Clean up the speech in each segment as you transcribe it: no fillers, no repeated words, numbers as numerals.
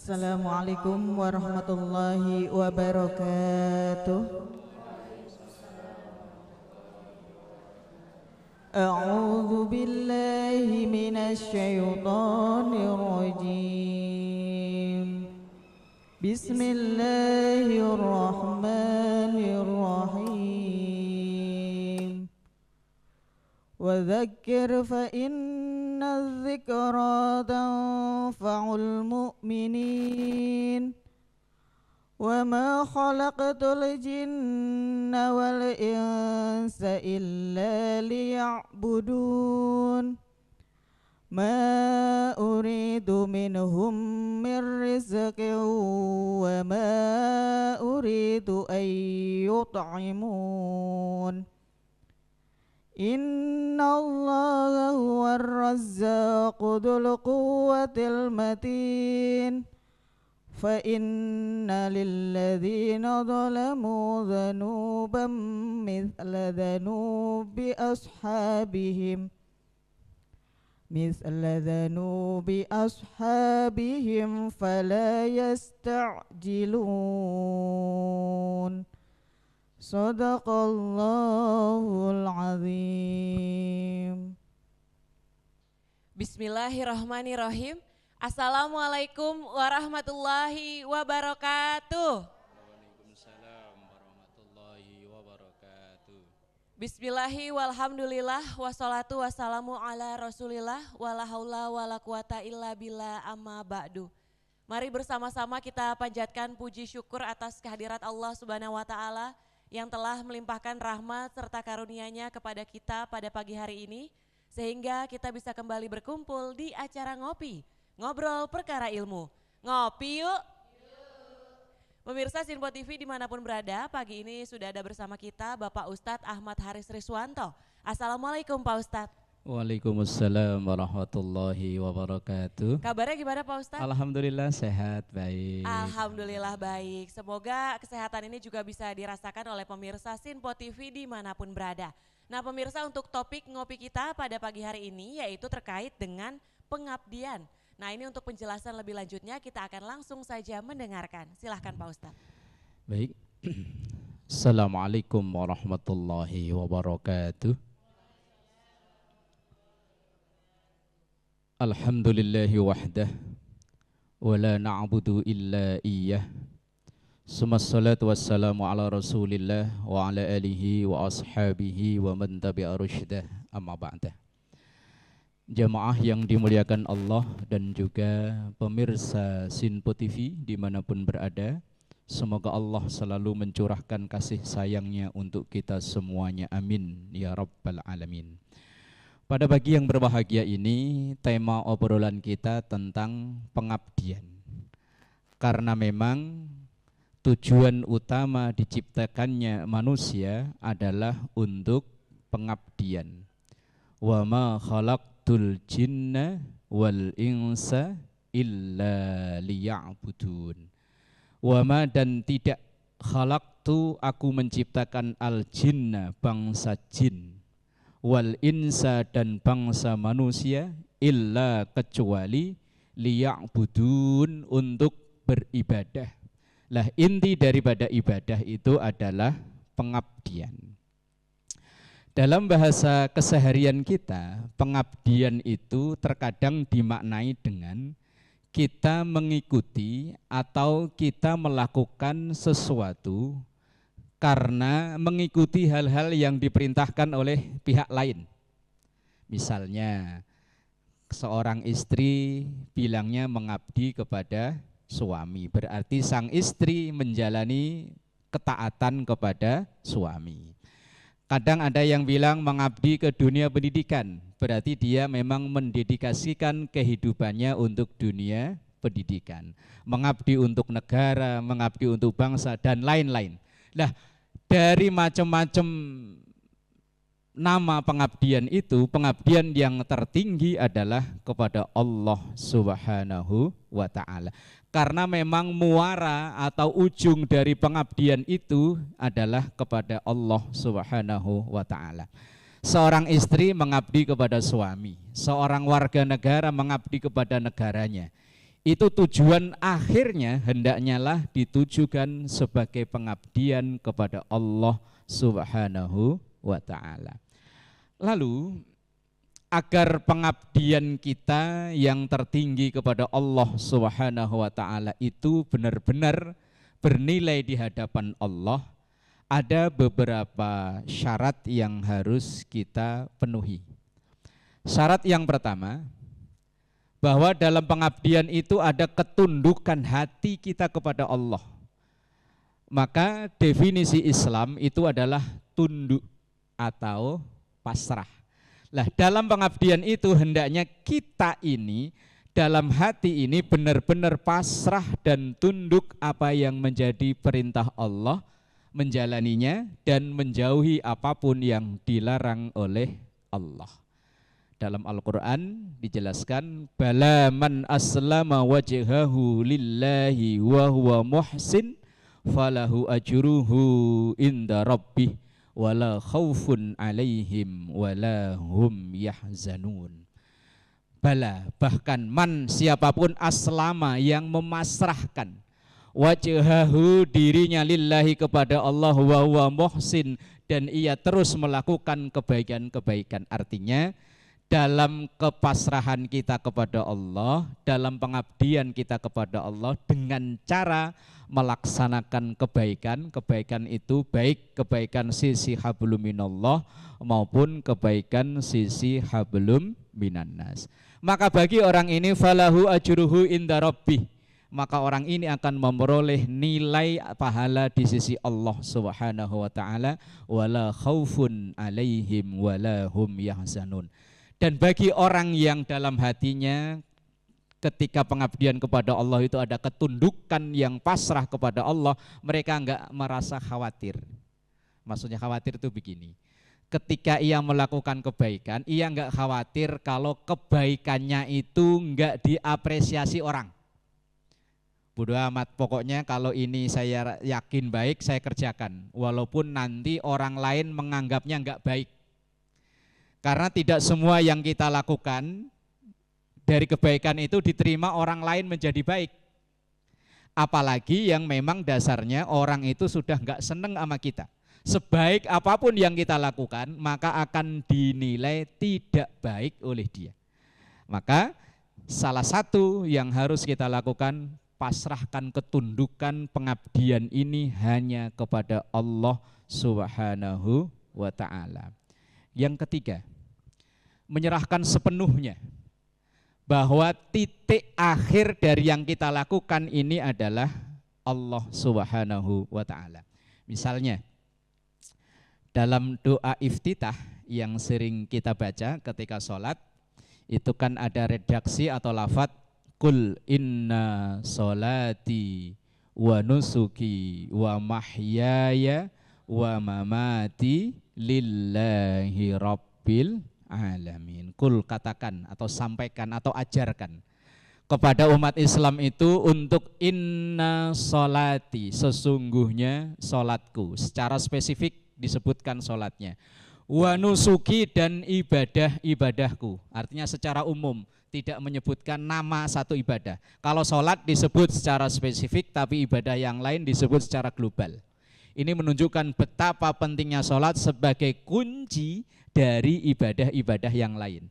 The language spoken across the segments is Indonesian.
Assalamualaikum warahmatullahi wabarakatuh. A'udzu billahi minasy syaithanir rajim. Bismillahirrahmanirrahim. Wa dzakkir fa inna dzikra tanfa'ul mu'minin. Wa ma khalaqtul jinna wal insa illa liya'budun. Ma uridu minhum min rizqin wa ma uridu an yut'imun. Inna Allaha huwar razzaqu dzul quwwatil matin. Fa inna lilladzina zalamu dzanuban mithla dzanubi ashabihim fala yasta'jilun. Sadaqallahul azim. Bismillahirrahmanirrahim. Assalamualaikum warahmatullahi wabarakatuh. Waalaikumsalam warahmatullahi wabarakatuh. Bismillahi walhamdulillah wassalatu wassalamu ala rasulillah wala haula wala quwata illa billah amma ba'du. Mari bersama-sama kita panjatkan puji syukur atas kehadirat Allah Subhanahu wa taala yang telah melimpahkan rahmat serta karunia-Nya kepada kita pada pagi hari ini sehingga kita bisa kembali berkumpul di acara Ngobrol Perkara Ilmu. Ngopi yuk. Pemirsa Sinpo TV dimanapun berada, pagi ini sudah ada bersama kita Bapak Ustadz Ahmad Haris Riswanto. Assalamualaikum Pak Ustadz. Waalaikumsalam warahmatullahi wabarakatuh. Kabarnya gimana Pak Ustadz? Alhamdulillah sehat, baik. Alhamdulillah baik. Semoga kesehatan ini juga bisa dirasakan oleh pemirsa Sinpo TV dimanapun berada. Nah pemirsa, untuk topik ngopi kita pada pagi hari ini yaitu terkait dengan pengabdian. Nah ini untuk penjelasan lebih lanjutnya kita akan langsung saja mendengarkan. Silahkan Pak Ustadz. Baik. Assalamualaikum warahmatullahi wabarakatuh. Alhamdulillahi wahdah wa la na'budu illa iyyah. Summassalatu wassalamu ala rasulillah wa ala alihi wa ashabihi wa man tabi'a rusydah amma ba'dah. Jamaah yang dimuliakan Allah dan juga pemirsa Sinpo TV dimanapun berada, semoga Allah selalu mencurahkan kasih sayangnya untuk kita semuanya, amin ya rabbal alamin. Pada pagi yang berbahagia ini, tema obrolan kita tentang pengabdian. Karena memang tujuan utama diciptakannya manusia adalah untuk pengabdian. Wa ma khalaqtul jinna wal insa illa liya'budun. Wa ma, dan tidak, khalaqtu, aku menciptakan al jinna, bangsa jin, wal insa, dan bangsa manusia, illa, kecuali, liya'budun, untuk beribadah. Lah inti daripada ibadah itu adalah pengabdian. Dalam bahasa keseharian kita, pengabdian itu terkadang dimaknai dengan kita mengikuti atau kita melakukan sesuatu karena mengikuti hal-hal yang diperintahkan oleh pihak lain. Misalnya, seorang istri bilangnya mengabdi kepada suami, berarti sang istri menjalani ketaatan kepada suami. Kadang ada yang bilang mengabdi ke dunia pendidikan, berarti dia memang mendedikasikan kehidupannya untuk dunia pendidikan. Mengabdi untuk negara, mengabdi untuk bangsa, dan lain-lain. Nah, dari macam-macam nama pengabdian itu, pengabdian yang tertinggi adalah kepada Allah Subhanahu wa ta'ala. Karena memang muara atau ujung dari pengabdian itu adalah kepada Allah Subhanahu wa ta'ala. Seorang istri mengabdi kepada suami, seorang warga negara mengabdi kepada negaranya. itu tujuan akhirnya hendaknya lah ditujukan sebagai pengabdian kepada Allah Subhanahu wa ta'ala. Lalu agar pengabdian kita yang tertinggi kepada Allah Subhanahu wa ta'ala itu benar-benar bernilai di hadapan Allah, ada beberapa syarat yang harus kita penuhi. Syarat yang pertama, bahwa dalam pengabdian itu ada ketundukan hati kita kepada Allah. Maka definisi Islam itu adalah tunduk atau pasrah. Lah, dalam pengabdian itu hendaknya kita ini dalam hati ini benar-benar pasrah dan tunduk apa yang menjadi perintah Allah, menjalaninya dan menjauhi apapun yang dilarang oleh Allah. Dalam Al-Quran dijelaskan, bala man aslama wajhahu lillahi wa huwa muhsin falahu ajruhu inda rabbih wala khaufun alaihim wala hum yahzanun. Bala, bahkan man, siapapun aslama yang memasrahkan wajhahu, dirinya lillahi kepada Allah, wa huwa muhsin, dan ia terus melakukan kebaikan-kebaikan. Artinya dalam kepasrahan kita kepada Allah, dalam pengabdian kita kepada Allah dengan cara melaksanakan kebaikan. Kebaikan itu baik kebaikan sisi hablum minallah maupun kebaikan sisi hablum minannas. Maka bagi orang ini falahu ajruhu inda rabbih, maka orang ini akan memperoleh nilai pahala di sisi Allah Subhanahu wa ta'ala, wala khaufun alaihim wala hum yahzanun. Dan bagi orang yang dalam hatinya ketika pengabdian kepada Allah itu ada ketundukan yang pasrah kepada Allah, mereka enggak merasa khawatir. Maksudnya khawatir itu begini, ketika ia melakukan kebaikan, ia enggak khawatir kalau kebaikannya itu enggak diapresiasi orang. Bodoh amat, pokoknya kalau ini saya yakin baik, saya kerjakan, walaupun nanti orang lain menganggapnya enggak baik. Karena tidak semua yang kita lakukan dari kebaikan itu diterima orang lain menjadi baik. Apalagi yang memang dasarnya orang itu sudah enggak seneng sama kita. Sebaik apapun yang kita lakukan, maka akan dinilai tidak baik oleh dia. Maka salah satu yang harus kita lakukan, pasrahkan ketundukan pengabdian ini hanya kepada Allah Subhanahu wa ta'ala. Yang ketiga, menyerahkan sepenuhnya bahwa titik akhir dari yang kita lakukan ini adalah Allah Subhanahu wa ta'ala. Misalnya dalam doa iftitah yang sering kita baca ketika sholat, itu kan ada redaksi atau lafadz kul inna sholati wa nusuki wa mahyaya wa mamati lillahi rabbil alamin. Kul, katakan atau sampaikan atau ajarkan kepada umat Islam itu untuk inna sholati, sesungguhnya sholatku, secara spesifik disebutkan sholatnya, wa nusuki, dan ibadah-ibadahku, artinya secara umum, tidak menyebutkan nama satu ibadah. Kalau sholat disebut secara spesifik, tapi ibadah yang lain disebut secara global. Ini menunjukkan betapa pentingnya sholat sebagai kunci dari ibadah-ibadah yang lain.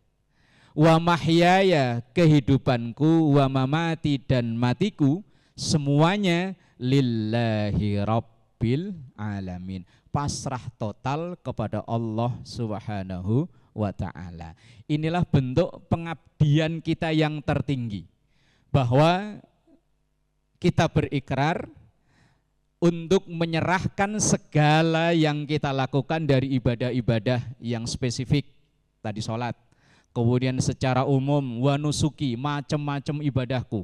Wa mahyaya, kehidupanku, wa mamati, dan matiku, semuanya lillahi rabbil alamin. Pasrah total kepada Allah Subhanahu wa ta'ala. Inilah bentuk pengabdian kita yang tertinggi, bahwa kita berikrar untuk menyerahkan segala yang kita lakukan dari ibadah-ibadah yang spesifik, tadi sholat, kemudian secara umum wa nusuki, macam-macam ibadahku,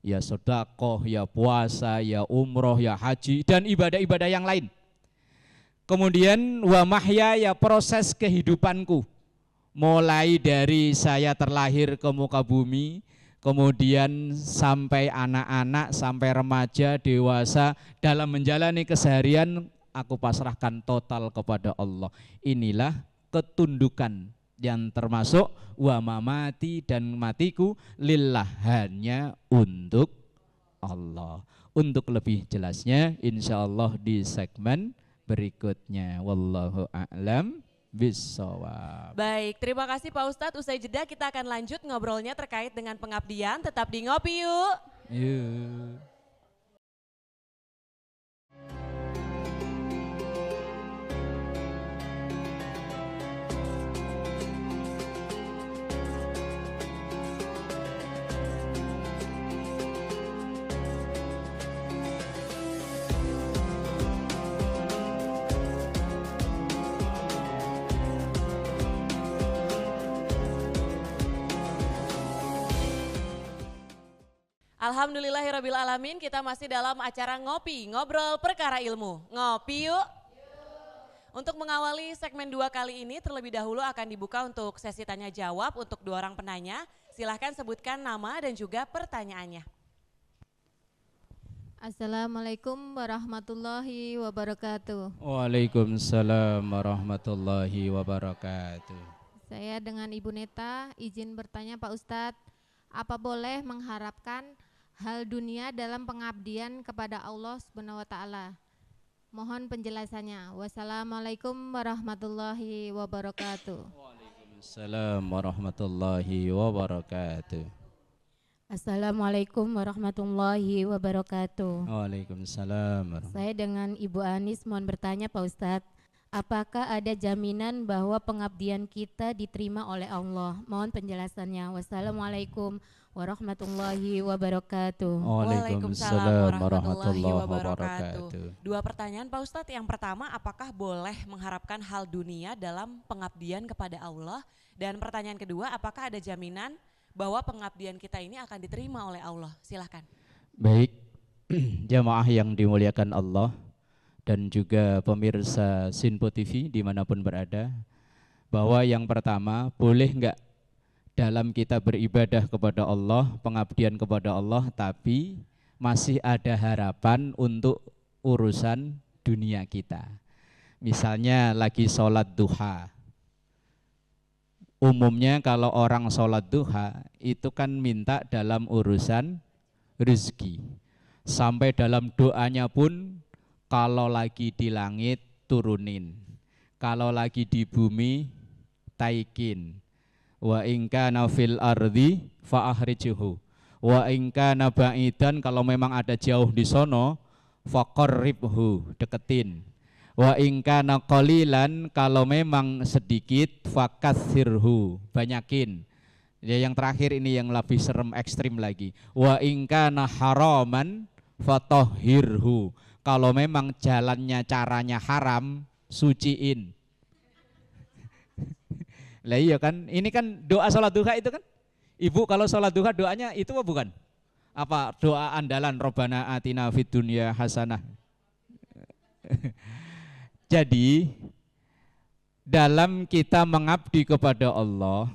ya sedekah, ya puasa, ya umroh, ya haji, dan ibadah-ibadah yang lain. Kemudian wa mahya, ya proses kehidupanku, mulai dari saya terlahir ke muka bumi, kemudian sampai anak-anak, sampai remaja, dewasa, dalam menjalani keseharian aku pasrahkan total kepada Allah. Inilah ketundukan yang termasuk wa mamati dan matiku lillah, hanya untuk Allah. Untuk lebih jelasnya insyaallah di segmen berikutnya. Wallahu a'lam bissawab. Baik, terima kasih Pak Ustadz. Usai jeda kita akan lanjut ngobrolnya terkait dengan pengabdian. Tetap di Ngopi Yuk. Yuk. Alhamdulillahirrabbilalamin, kita masih dalam acara Ngopi, ngobrol perkara ilmu. Ngopi yuk. Untuk mengawali segmen 2 kali ini terlebih dahulu akan dibuka untuk sesi tanya jawab untuk 2 orang penanya. Silahkan sebutkan nama dan juga pertanyaannya. Assalamualaikum warahmatullahi wabarakatuh. Waalaikumsalam warahmatullahi wabarakatuh. Saya dengan Ibu Neta izin bertanya Pak Ustadz, apa boleh mengharapkan hal dunia dalam pengabdian kepada Allah Subhanahu wa taala? Mohon penjelasannya. Wassalamualaikum warahmatullahi wabarakatuh. Waalaikumsalam warahmatullahi wabarakatuh. Assalamualaikum warahmatullahi wabarakatuh. Waalaikumsalam. Saya dengan Ibu Anis mohon bertanya Pak Ustadz, apakah ada jaminan bahwa pengabdian kita diterima oleh Allah? Mohon penjelasannya. Wassalamualaikum warahmatullahi wabarakatuh. Waalaikumsalam warahmatullahi wabarakatuh. 2 pertanyaan Pak Ustadz. Yang pertama, apakah boleh mengharapkan hal dunia dalam pengabdian kepada Allah? Dan pertanyaan kedua, apakah ada jaminan bahwa pengabdian kita ini akan diterima oleh Allah? Silahkan. Baik, jamaah yang dimuliakan Allah dan juga pemirsa Sinpo TV dimanapun berada, bahwa yang pertama, boleh enggak dalam kita beribadah kepada Allah, pengabdian kepada Allah, tapi masih ada harapan untuk urusan dunia kita. Misalnya lagi sholat duha. Umumnya kalau orang sholat duha itu kan minta dalam urusan rezeki. Sampai dalam doanya pun kalau lagi di langit turunin, kalau lagi di bumi taikin. Wa in kana fil ardi fa akhrijuhu wa in kana ba'idan, kalau memang ada jauh di sono faqarribhu, deketin. Wa in kana qalilan, kalau memang sedikit fakatsirhu, banyakin. Ya, yang terakhir ini yang lebih serem, ekstrim lagi. Wa in kana haraman fatahhirhu, kalau memang jalannya caranya haram, suciin. Lah iya kan, ini kan doa sholat duha itu kan. Ibu kalau sholat duha doanya itu apa bukan? Apa doa andalan, Robbana atina fid dunya hasanah. Jadi dalam kita mengabdi kepada Allah,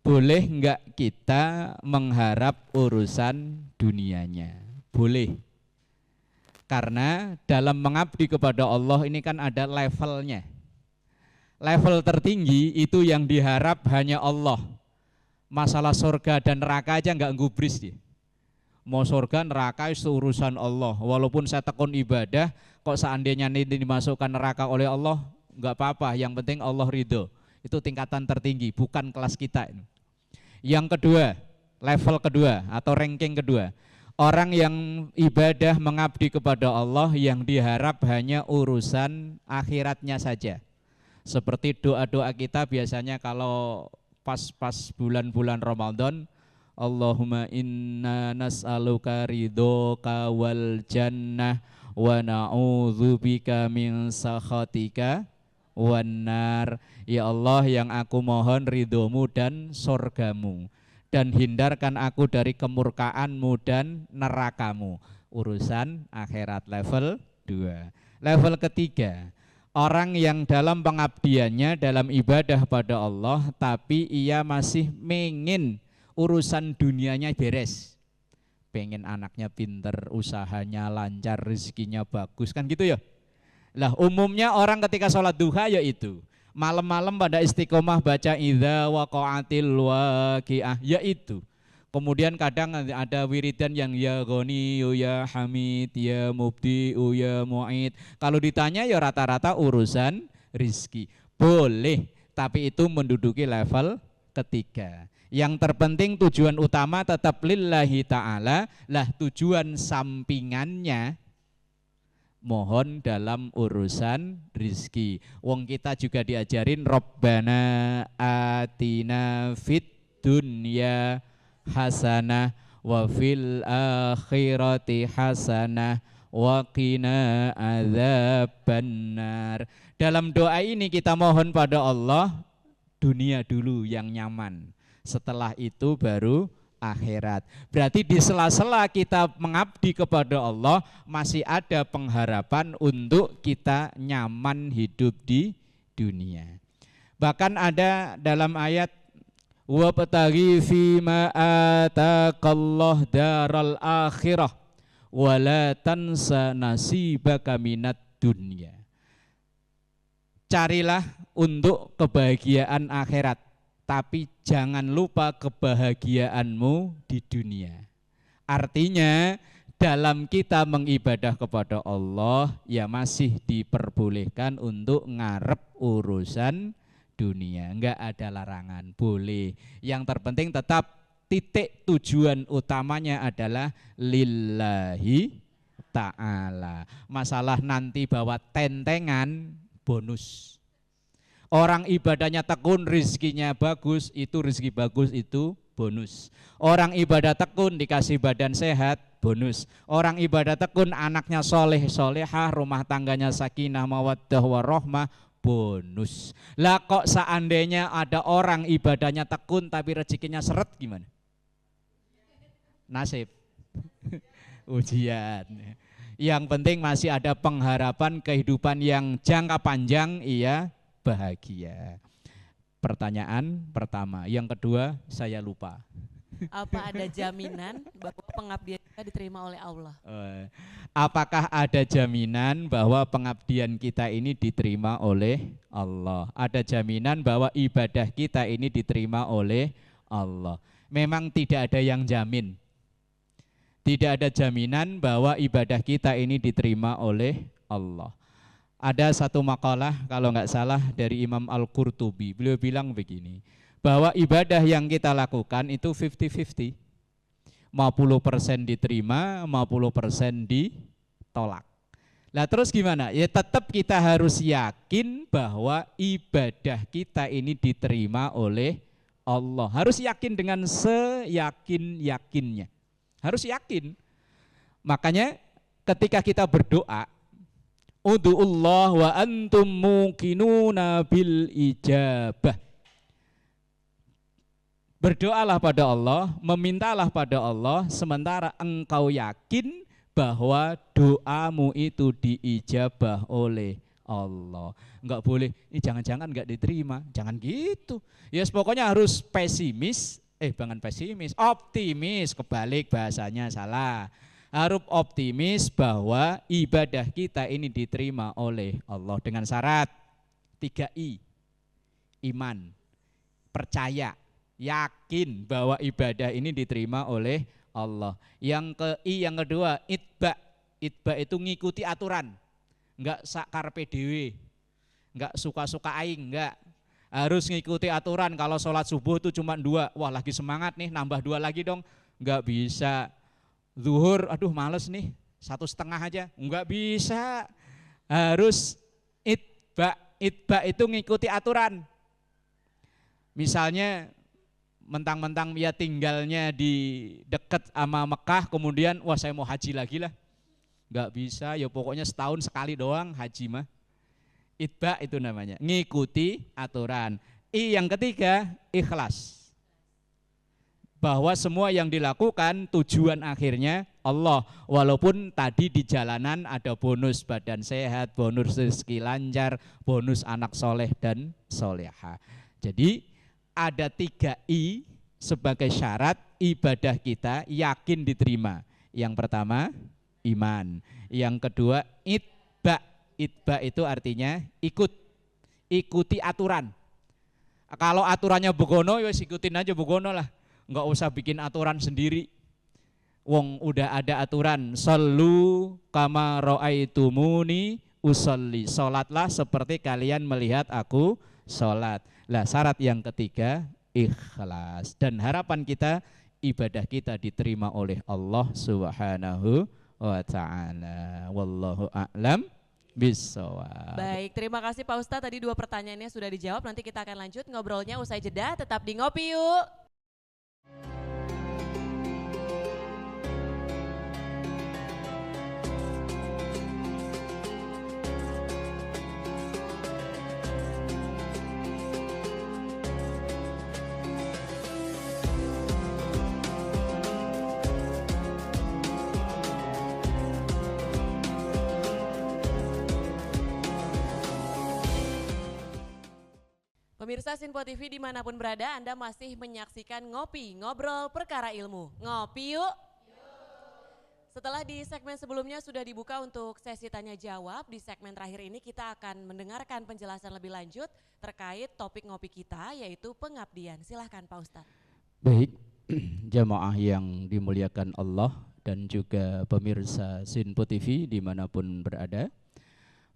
boleh enggak kita mengharap urusan dunianya? Boleh. Karena dalam mengabdi kepada Allah ini kan ada levelnya. Level tertinggi itu yang diharap hanya Allah. Masalah surga dan neraka aja enggak gubris dia. Mau surga neraka itu urusan Allah. Walaupun saya tekun ibadah, kok seandainya ini dimasukkan neraka oleh Allah, enggak apa-apa, yang penting Allah ridho. Itu tingkatan tertinggi, bukan kelas kita. Yang kedua, level kedua atau ranking kedua, orang yang ibadah mengabdi kepada Allah yang diharap hanya urusan akhiratnya saja. Seperti doa-doa kita biasanya kalau pas bulan-bulan Ramadan, Allahumma inna nas'aluka ridhoka wal jannah wa na'udzubika min sakhatika wan nar. Ya Allah, yang aku mohon ridhomu dan surgamu, dan hindarkan aku dari kemurkaanmu dan nerakamu. Urusan akhirat level 2. Level ketiga, orang yang dalam pengabdiannya, dalam ibadah pada Allah, tapi ia masih ingin urusan dunianya beres. Pengen anaknya pinter, usahanya lancar, rezekinya bagus, kan gitu ya. Lah umumnya orang ketika sholat duha ya itu, Malam-malam pada istiqomah baca idza waqa'atil waqi'ah, yaitu. Kemudian kadang ada wiridan yang ya Ghani, ya Hamid, ya Mubdi, ya Mu'id. Kalau ditanya ya rata-rata urusan rizki. Boleh, tapi itu menduduki level ketiga. Yang terpenting tujuan utama tetap lillahi ta'ala, lah tujuan sampingannya mohon dalam urusan rizki. Wong kita juga diajarin Rabbana atina fid dunya hasanah wa fil akhirati hasanah wa qina adzabannar. Dalam doa ini kita mohon pada Allah dunia dulu yang nyaman. Setelah itu baru akhirat. Berarti di sela-sela kita mengabdi kepada Allah masih ada pengharapan untuk kita nyaman hidup di dunia. Bahkan ada dalam ayat wabtaghi fima ataqallah daral akhirah wala tansa nasibaka minad dunya. Carilah untuk kebahagiaan akhirat, tapi jangan lupa kebahagiaanmu di dunia. Artinya dalam kita mengibadah kepada Allah ya masih diperbolehkan untuk ngarep urusan dunia, enggak ada larangan, boleh. Yang terpenting tetap titik tujuan utamanya adalah lillahi ta'ala. Masalah nanti bawa tentengan bonus. Orang ibadahnya tekun, rizkinya bagus, itu rizki bagus, itu bonus. Orang ibadah tekun dikasih badan sehat, bonus. Orang ibadah tekun anaknya soleh solehah, rumah tangganya sakinah mawaddah warahmah, bonus. Lah kok seandainya ada orang ibadahnya tekun tapi rezekinya seret gimana? Nasib. Ujian. Yang penting masih ada pengharapan kehidupan yang jangka panjang, iya bahagia. Pertanyaan pertama. Yang kedua saya lupa. Apa ada jaminan bahwa pengabdian kita diterima oleh Allah? Apakah ada jaminan bahwa pengabdian kita ini diterima oleh Allah? Ada jaminan bahwa ibadah kita ini diterima oleh Allah? Memang tidak ada yang jamin. Tidak ada jaminan bahwa ibadah kita ini diterima oleh Allah. Ada satu makalah kalau nggak salah dari Imam Al-Qurtubi. Beliau bilang begini, bahwa ibadah yang kita lakukan itu 50-50. 50% diterima, 50% ditolak. Nah terus gimana? Ya tetap kita harus yakin bahwa ibadah kita ini diterima oleh Allah. Harus yakin dengan seyakin-yakinnya. Harus yakin. Makanya ketika kita berdoa, ud'ullah wa antum muqinuna bil ijabah. Berdoalah pada Allah, memintalah pada Allah, sementara engkau yakin bahwa doamu itu diijabah oleh Allah. Enggak boleh, ini jangan-jangan enggak diterima, jangan gitu. Ya yes, pokoknya harus pesimis, jangan pesimis, optimis, kebalik bahasanya salah. Harus optimis bahwa ibadah kita ini diterima oleh Allah dengan syarat 3I. Iman, percaya, yakin bahwa ibadah ini diterima oleh Allah. Yang kedua, itba. Itba itu ngikuti aturan. Enggak sak karepe dhewe. Enggak suka-suka aing, enggak. Harus ngikuti aturan. Kalau sholat subuh itu cuma 2, wah lagi semangat nih, nambah 2 lagi dong. Enggak bisa. Zuhur, aduh males nih, 1,5 aja. Enggak bisa. Harus itba. Itba itu ngikuti aturan. Misalnya mentang-mentang dia tinggalnya di dekat sama Mekah, kemudian wah saya mau haji lagi lah. Enggak bisa, ya pokoknya setahun sekali doang haji mah. Itba itu namanya, ngikuti aturan. Yang ketiga, ikhlas. Bahwa semua yang dilakukan tujuan akhirnya Allah. Walaupun tadi di jalanan ada bonus badan sehat, bonus rezeki lancar, bonus anak soleh dan soleha. Jadi ada 3I sebagai syarat ibadah kita yakin diterima. Yang pertama iman, yang kedua itba. Itba itu artinya ikut. ikuti aturan. Kalau aturannya begono, ya ikutin aja begono lah. Enggak usah bikin aturan sendiri. Wong udah ada aturan, sallu kama ra'aitumuni usolli. Salatlah seperti kalian melihat aku salat. Lah syarat yang ketiga ikhlas, dan harapan kita ibadah kita diterima oleh Allah Subhanahu wa taala. Wallahu a'lam bissawab. Baik, terima kasih Pak Ustadz. Tadi 2 pertanyaannya sudah dijawab. Nanti kita akan lanjut ngobrolnya usai jeda. Tetap di Ngopi Yuk. Pemirsa Sinpo TV dimanapun berada, Anda masih menyaksikan Ngopi, Ngobrol Perkara Ilmu. Ngopi yuk. Setelah di segmen sebelumnya sudah dibuka untuk sesi tanya jawab, di segmen terakhir ini kita akan mendengarkan penjelasan lebih lanjut terkait topik ngopi kita, yaitu pengabdian. Silahkan Pak Ustadz. Baik, jamaah yang dimuliakan Allah dan juga pemirsa Sinpo TV dimanapun berada,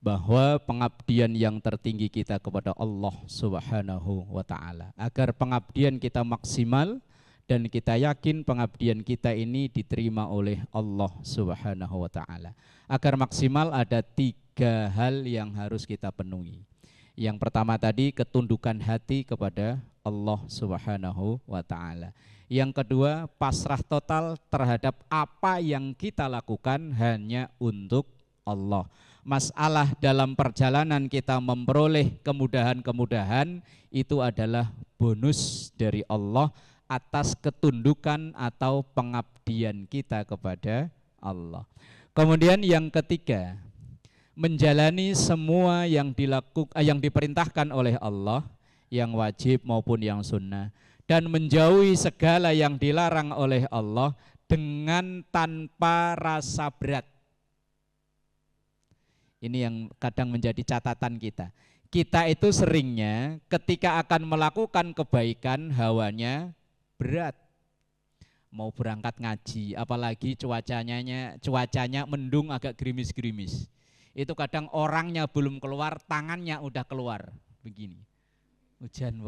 bahwa pengabdian yang tertinggi kita kepada Allah Subhanahu wa ta'ala, agar pengabdian kita maksimal dan kita yakin pengabdian kita ini diterima oleh Allah Subhanahu wa ta'ala. Agar maksimal ada 3 hal yang harus kita penuhi. Yang pertama tadi ketundukan hati kepada Allah Subhanahu wa ta'ala. Yang kedua pasrah total terhadap apa yang kita lakukan hanya untuk Allah. Masalah dalam perjalanan kita memperoleh kemudahan-kemudahan itu adalah bonus dari Allah atas ketundukan atau pengabdian kita kepada Allah. Kemudian yang ketiga, menjalani semua yang diperintahkan oleh Allah, yang wajib maupun yang sunnah, dan menjauhi segala yang dilarang oleh Allah dengan tanpa rasa berat. Ini yang kadang menjadi catatan kita. Kita itu seringnya ketika akan melakukan kebaikan hawanya berat. Mau berangkat ngaji, apalagi cuacanya mendung agak gerimis-gerimis. Itu kadang orangnya belum keluar, tangannya udah keluar. Begini. Hujan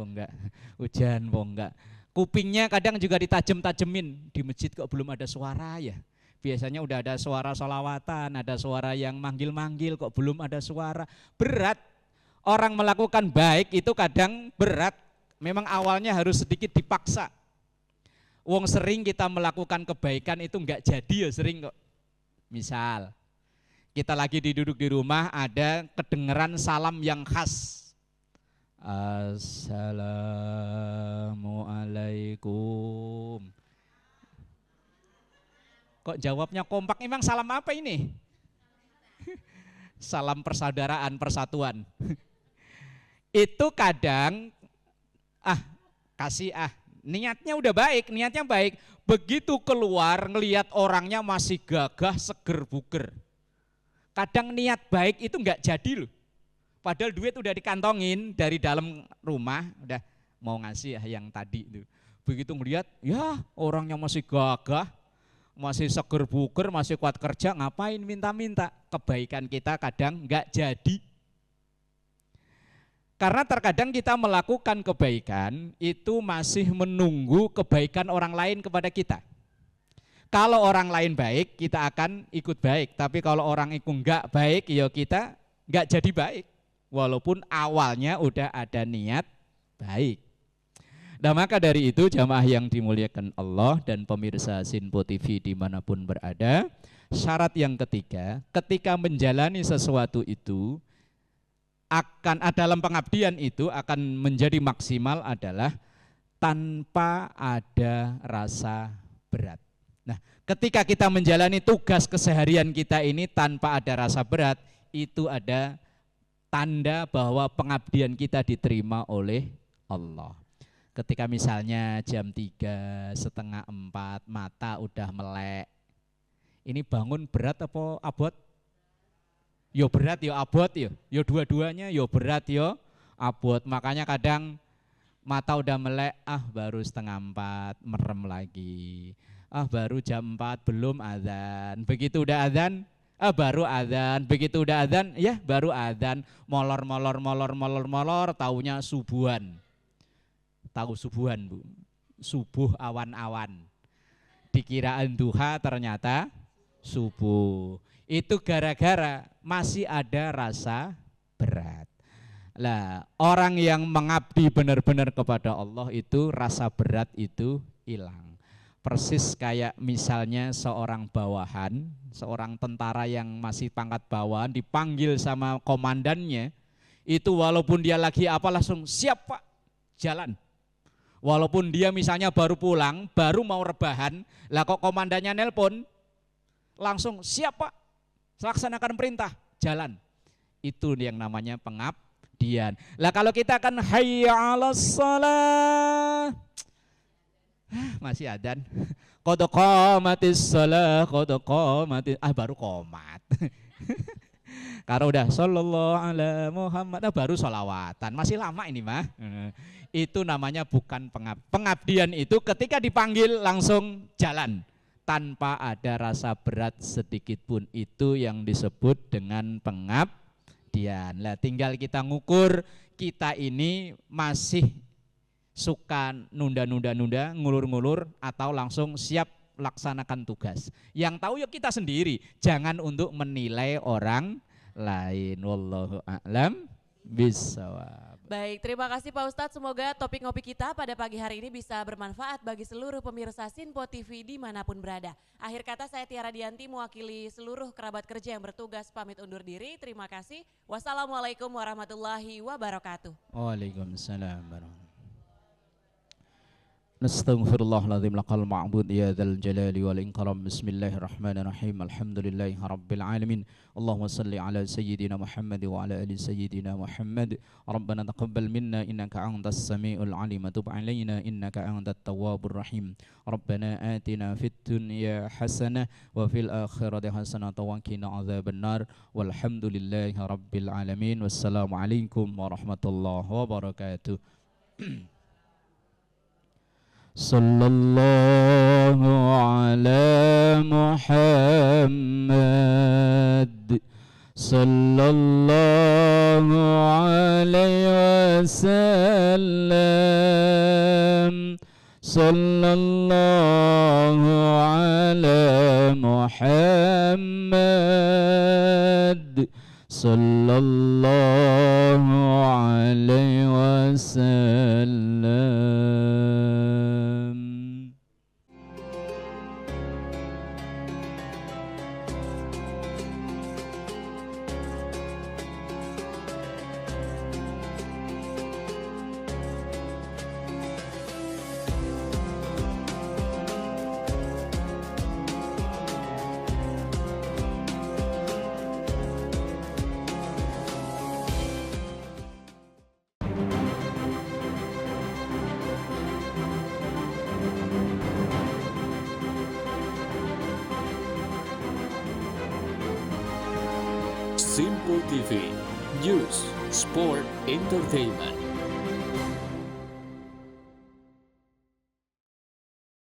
po enggak. Kupingnya kadang juga ditajem-tajemin. Di masjid kok belum ada suara ya. Biasanya udah ada suara sholawatan, ada suara yang manggil-manggil, kok belum ada suara. Berat, orang melakukan baik itu kadang berat, memang awalnya harus sedikit dipaksa. Wong sering kita melakukan kebaikan itu enggak jadi ya sering kok. Misal, kita lagi duduk di rumah ada kedengeran salam yang khas. Assalamualaikum. Kok jawabnya kompak, emang salam apa ini? Salam persaudaraan, persatuan. Itu kadang, niatnya udah baik, niatnya baik. Begitu keluar ngelihat orangnya masih gagah, seger buger. Kadang niat baik itu enggak jadi loh. Padahal duit udah dikantongin dari dalam rumah, udah mau ngasih yang tadi itu. Begitu ngelihat, ya orangnya masih gagah, masih seger buger, masih kuat kerja, ngapain minta-minta? Kebaikan kita kadang enggak jadi. Karena terkadang kita melakukan kebaikan itu masih menunggu kebaikan orang lain kepada kita. Kalau orang lain baik, kita akan ikut baik. Tapi kalau orang itu enggak baik, ya kita enggak jadi baik. Walaupun awalnya udah ada niat baik. Nah maka dari itu jamaah yang dimuliakan Allah dan pemirsa Sinpo TV dimanapun berada, syarat yang ketiga, ketika menjalani sesuatu itu, dalam pengabdian itu akan menjadi maksimal adalah tanpa ada rasa berat. Nah ketika kita menjalani tugas keseharian kita ini tanpa ada rasa berat, itu ada tanda bahwa pengabdian kita diterima oleh Allah. Ketika misalnya jam 3, setengah 4, mata udah melek. Ini bangun berat apa abot? Yo berat yo abot yo. Yo dua-duanya yo berat yo abot. Makanya kadang mata udah melek, baru 3:30 merem lagi. Baru jam 4 belum azan. Begitu udah azan, baru azan. Begitu udah azan, ya baru azan. Molor, taunya subuhan. Tahu subuhan, Bu? Subuh awan-awan. Dikiraan duha ternyata subuh. Itu gara-gara masih ada rasa berat. Lah, orang yang mengabdi benar-benar kepada Allah itu rasa berat itu hilang. Persis kayak misalnya seorang bawahan, seorang tentara yang masih pangkat bawahan dipanggil sama komandannya, itu walaupun dia lagi apa langsung siap Pak, jalan. Walaupun dia misalnya baru pulang, baru mau rebahan, lah kok komandannya nelpon, langsung siap Pak, laksanakan perintah, jalan. Itu yang namanya pengabdian. Lah kalau kita kan hayya 'alas shalah, masih adzan. Qad qamatis shalah, qad qamatis, baru qomat. Karena udah sallallahu ala Muhammad, baru sholawatan, masih lama ini mah. Itu namanya bukan pengabdian. Itu ketika dipanggil langsung jalan tanpa ada rasa berat sedikit pun, itu yang disebut dengan pengabdian. Lah tinggal kita ngukur kita ini masih suka nunda-nunda, ngulur-ngulur, atau langsung siap laksanakan tugas. Yang tahu ya kita sendiri, jangan untuk menilai orang lain. Wallahu a'lam bishawab. Baik, terima kasih Pak Ustadz. Semoga topik ngopi kita pada pagi hari ini bisa bermanfaat bagi seluruh pemirsa Sinpo TV dimanapun berada. Akhir kata saya Tiara Dianti mewakili seluruh kerabat kerja yang bertugas pamit undur diri. Terima kasih. Wassalamualaikum warahmatullahi wabarakatuh. Waalaikumsalam warahmatullahi. Nastaghfirullahaladzim laqal ma'bud ya dzal jalali wal ikram. Bismillahirrahmanirrahim. Alhamdulillahi rabbil alamin. Allahumma salli ala sayyidina Muhammad wa ala ali sayyidina Muhammad. Rabbana taqabbal minna innaka antas samiul alim wa tub alaina innaka antat tawwabur rahim. Rabbana atina fid dunya hasanah wa fil akhirati hasanah wa qina adzabannar. Walhamdulillahi rabbil alamin. Wassalamualaikum warahmatullahi wabarakatuh. Sallallahu ala Muhammad, sallallahu alaihi wasallam, sallallahu ala Muhammad, sallallahu alaihi wasallam. Simpo TV, News, Sport, Entertainment.